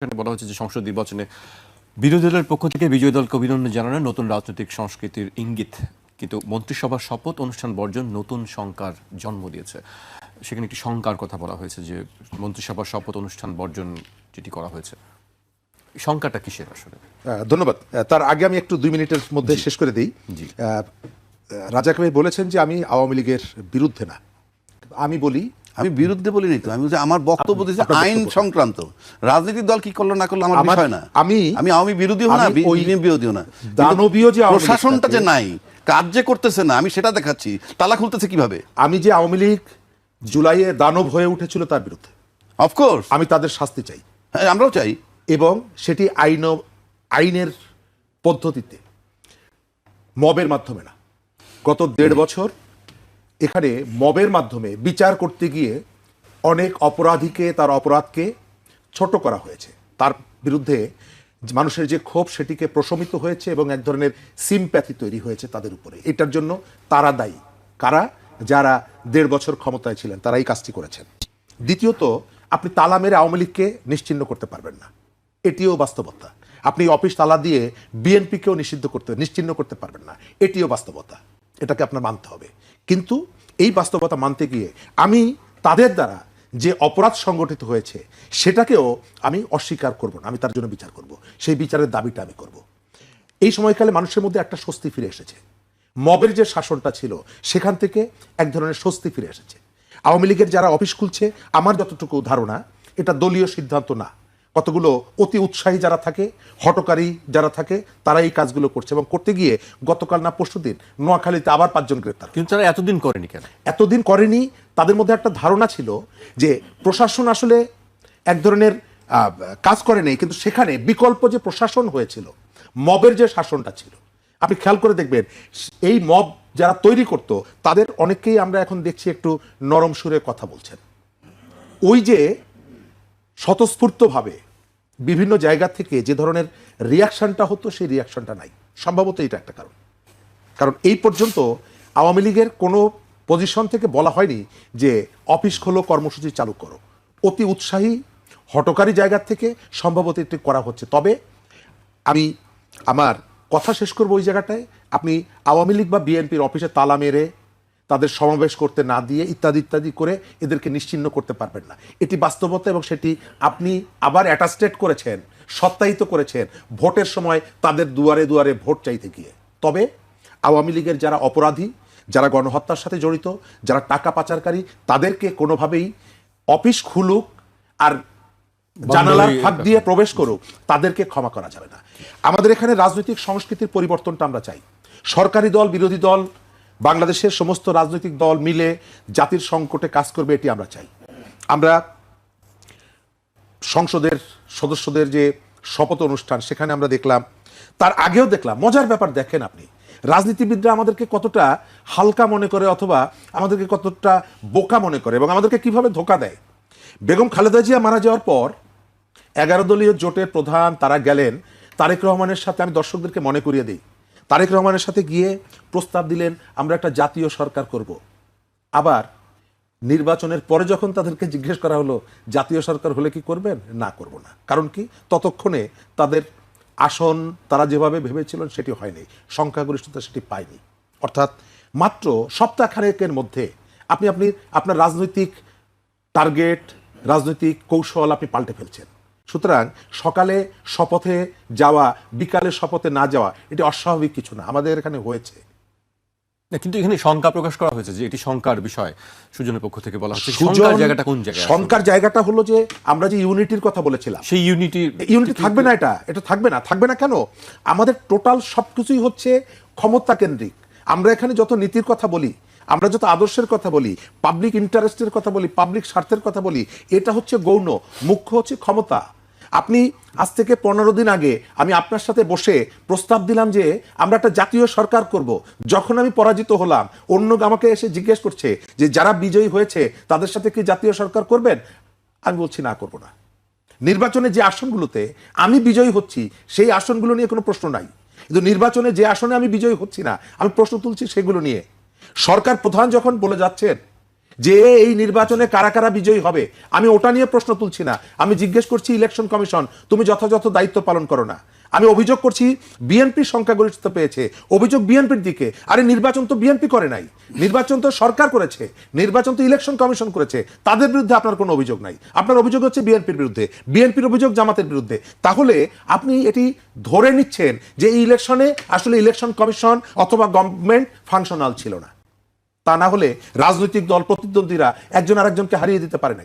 এখানে বলা হচ্ছে যে সংসদ নির্বাচনে বিরোধী দলের পক্ষ থেকে বিজয়ী দলকে অভিনন্দন জানানো নতুন রাজনৈতিক সংস্কৃতির ইঙ্গিত, কিন্তু মন্ত্রিসভার শপথ অনুষ্ঠান বর্জন নতুন শঙ্কার জন্ম দিয়েছে। সেখানে একটি শঙ্কার কথা বলা হয়েছে যে মন্ত্রিসভার শপথ অনুষ্ঠান বর্জন যেটি করা হয়েছে, শঙ্কাটা কিসের আসলে? ধন্যবাদ। তার আগে আমি একটু 2 মিনিটের মধ্যে শেষ করে দিই। রাজাক ভাই বলেছেন যে আমি আওয়ামী লীগের বিরুদ্ধে না, আমি বলি আমি বিরুদ্ধে বলিনি তো, আমি বলছি আমার বক্তব্য দিচ্ছে আইন সংক্রান্ত। রাজনৈতিক দল কি করলো না করলো আমার বিষয় না। আমি আওয়ামী বিরোধীও না, বিরোধীও না, দানবীয় যে প্রশাসনটা যে নাই, কাজ যে করতেছে না, আমি সেটা দেখাচ্ছি। তালা খুলতেছে কিভাবে? আমি যে আওয়ামী লীগ জুলাইয়ে দানব হয়ে উঠেছিল তার বিরুদ্ধে, অফকোর্স আমি তাদের শাস্তি চাই। হ্যাঁ, আমরাও চাই, এবং সেটি আইনের পদ্ধতিতে, মবের মাধ্যমে না। গত 1.5 বছর এখানে মবের মাধ্যমে বিচার করতে গিয়ে অনেক অপরাধীকে, তার অপরাধকে ছোট করা হয়েছে। তার বিরুদ্ধে মানুষের যে ক্ষোভ সেটিকে প্রশমিত হয়েছে এবং এক ধরনের সিম্প্যাথি তৈরি হয়েছে তাদের উপরে। এটার জন্য তারা দায়ী। কারা? যারা 1.5 বছর ক্ষমতায় ছিলেন, তারাই কাজটি করেছেন। দ্বিতীয়ত, আপনি তালা মেরে আওয়ামী লীগকে নিশ্চিহ্ন করতে পারবেন না, এটিও বাস্তবতা। আপনি অফিস তালা দিয়ে বিএনপিকেও নিশ্চিহ্ন করতে পারবেন না, এটিও বাস্তবতা। এটাকে আপনার মানতে হবে। কিন্তু এই বাস্তবতা মানতে গিয়ে আমি তাদের দ্বারা যে অপরাধ সংগঠিত হয়েছে সেটাকেও আমি অস্বীকার করব না, আমি তার জন্য বিচার করব। সেই বিচারের দাবিটা আমি করব। এই সময়কালে মানুষের মধ্যে একটা স্বস্তি ফিরে এসেছে। মবের যে শাসনটা ছিল সেখান থেকে এক ধরনের স্বস্তি ফিরে এসেছে। আওয়ামী লীগের যারা অফিস খুলছে, আমার যতটুকু ধারণা এটা দলীয় সিদ্ধান্ত না, কতগুলো অতি উৎসাহী যারা থাকে, হটকারী যারা থাকে, তারা এই কাজগুলো করছে। এবং করতে গিয়ে গতকাল না পরশুদিন নোয়াখালীতে আবার 5 জন গ্রেপ্তার। কিন্তু তারা এতদিন করেনি কেন? এতদিন করেনি, তাদের মধ্যে একটা ধারণা ছিল যে প্রশাসন আসলে এক ধরনের কাজ করে নেই, কিন্তু সেখানে বিকল্প যে প্রশাসন হয়েছিল, মবের যে শাসনটা ছিল, আপনি খেয়াল করে দেখবেন এই মব যারা তৈরি করত তাদের অনেককেই আমরা এখন দেখছি একটু নরম সুরে কথা বলছেন। ওই যে স্বতঃস্ফূর্তভাবে বিভিন্ন জায়গা থেকে যে ধরনের রিয়াকশনটা হতো, সেই রিয়াকশনটা নাই। সম্ভবত এটা একটা কারণ এই পর্যন্ত আওয়ামী লীগের কোনো পজিশন থেকে বলা হয়নি যে অফিস খোলো, কর্মসূচি চালু করো। অতি উৎসাহী হটকারী জায়গা থেকে সম্ভবত এটি করা হচ্ছে। তবে আমি আমার কথা শেষ করবো ওই জায়গাটায়, আপনি আওয়ামী লীগ বা বিএনপির অফিসে তালা মেরে, তাদের সমাবেশ করতে না দিয়ে, ইত্যাদি ইত্যাদি করে এদেরকে নিশ্চিহ্ন করতে পারবেন না। এটি বাস্তবতা, এবং সেটি আপনি আবার অ্যাটাস্টেড করেছেন, সত্যায়িত করেছেন ভোটের সময় তাদের দুয়ারে দুয়ারে ভোট চাইতে গিয়ে। তবে আওয়ামী লীগের যারা অপরাধী, যারা গণহত্যার সাথে জড়িত, যারা টাকা পাচারকারী, তাদেরকে কোনোভাবেই অফিস খুলুক আর জানালার ফাঁক দিয়ে প্রবেশ করুক, তাদেরকে ক্ষমা করা যাবে না। আমাদের এখানে রাজনৈতিক সংস্কৃতির পরিবর্তনটা আমরা চাই। সরকারি দল, বিরোধী দল, বাংলাদেশের সমস্ত রাজনৈতিক দল মিলে জাতির সংকটে কাজ করবে, এটি আমরা চাই। আমরা সংসদের সদস্যদের যে শপথ অনুষ্ঠান, সেখানে আমরা দেখলাম, তার আগেও দেখলাম, মজার ব্যাপার দেখেন আপনি, রাজনীতিবিদরা আমাদেরকে কতটা হালকা মনে করে অথবা আমাদেরকে কতটা বোকা মনে করে এবং আমাদেরকে কিভাবে ধোঁকা দেয়। বেগম খালেদা জিয়া মারা যাওয়ার পর 11 দলীয় জোটের প্রধান তারা গেলেন তারেক রহমানের সাথে। আমি দর্শকদেরকে মনে করিয়ে দিই, তারেক রহমানের সাথে গিয়ে প্রস্তাব দিলেন আমরা একটা জাতীয় সরকার করব। আবার নির্বাচনের পরে যখন তাদেরকে জিজ্ঞেস করা হলো জাতীয় সরকার হলে কি করবেন, না করব না। কারণ কি? ততক্ষণে তাদের আসন তারা যেভাবে ভেবেছিলেন সেটি হয়নি, সংখ্যাগরিষ্ঠতা সেটি পায়নি। অর্থাৎ মাত্র সপ্তাহখানেকের মধ্যে আপনি আপনার রাজনৈতিক টার্গেট, রাজনৈতিক কৌশল আপনি পাল্টে ফেলছেন। সুতরাং সকালে শপথে যাওয়া, বিকালে শপথে না যাওয়া, এটি অস্বাভাবিক কিছু না, আমাদের এখানে হয়েছে। কিন্তু এখানে শঙ্কা প্রকাশ করা হয়েছে যে এটি শঙ্কার বিষয়। সুজনের পক্ষ থেকে বলা হচ্ছে শঙ্কার জায়গাটা কোন জায়গায়? শঙ্কার জায়গাটা হলো যে আমরা যে ইউনিটির কথা বলেছিলাম, সেই ইউনিটি থাকবে না। এটা থাকবে না কেন? আমাদের টোটাল সবকিছুই হচ্ছে ক্ষমতা কেন্দ্রিক। আমরা এখানে যত নীতির কথা বলি, আমরা যত আদর্শের কথা বলি, পাবলিক ইন্টারেস্টের কথা বলি, পাবলিক স্বার্থের কথা বলি, এটা হচ্ছে গৌণ, মুখ্য হচ্ছে ক্ষমতা। আপনি আজ থেকে 15 দিন আগে আমি আপনার সাথে বসে প্রস্তাব দিলাম যে আমরা একটা জাতীয় সরকার করব। যখন আমি পরাজিত হলাম, অন্য আমাকে এসে জিজ্ঞেস করছে যে যারা বিজয়ী হয়েছে তাদের সাথে কি জাতীয় সরকার করবেন? আমি বলছি না, করব না। নির্বাচনে যে আসনগুলোতে আমি বিজয়ী হচ্ছি সেই আসনগুলো নিয়ে কোনো প্রশ্ন নাই, কিন্তু নির্বাচনে যে আসনে আমি বিজয়ী হচ্ছি না, আমি প্রশ্ন তুলছি সেগুলো নিয়ে। সরকার প্রধান যখন বলে যাচ্ছেন যে এই নির্বাচনে কারা কারা বিজয়ী হবে, আমি ওটা নিয়ে প্রশ্ন তুলছি না। আমি জিজ্ঞেস করছি ইলেকশন কমিশন তুমি যথাযথ দায়িত্ব পালন করো না। আমি অভিযোগ করছি বিএনপি সংখ্যাগরিষ্ঠতা পেয়েছে, অভিযোগ বিএনপির দিকে। আরে নির্বাচন তো বিএনপি করে নাই, নির্বাচন তো সরকার করেছে, নির্বাচন তো ইলেকশন কমিশন করেছে। তাদের বিরুদ্ধে আপনার কোনো অভিযোগ নাই, আপনার অভিযোগ হচ্ছে বিএনপির বিরুদ্ধে, বিএনপির অভিযোগ জামাতের বিরুদ্ধে। তাহলে আপনি এটি ধরে নিচ্ছেন যে এই ইলেকশনে আসলে ইলেকশন কমিশন অথবা গভর্নমেন্ট ফাংশনাল ছিল না। তা না হলে রাজনৈতিক দল প্রতিদ্বন্দ্বীরা একজন আরেকজনকে হারিয়ে দিতে পারে না।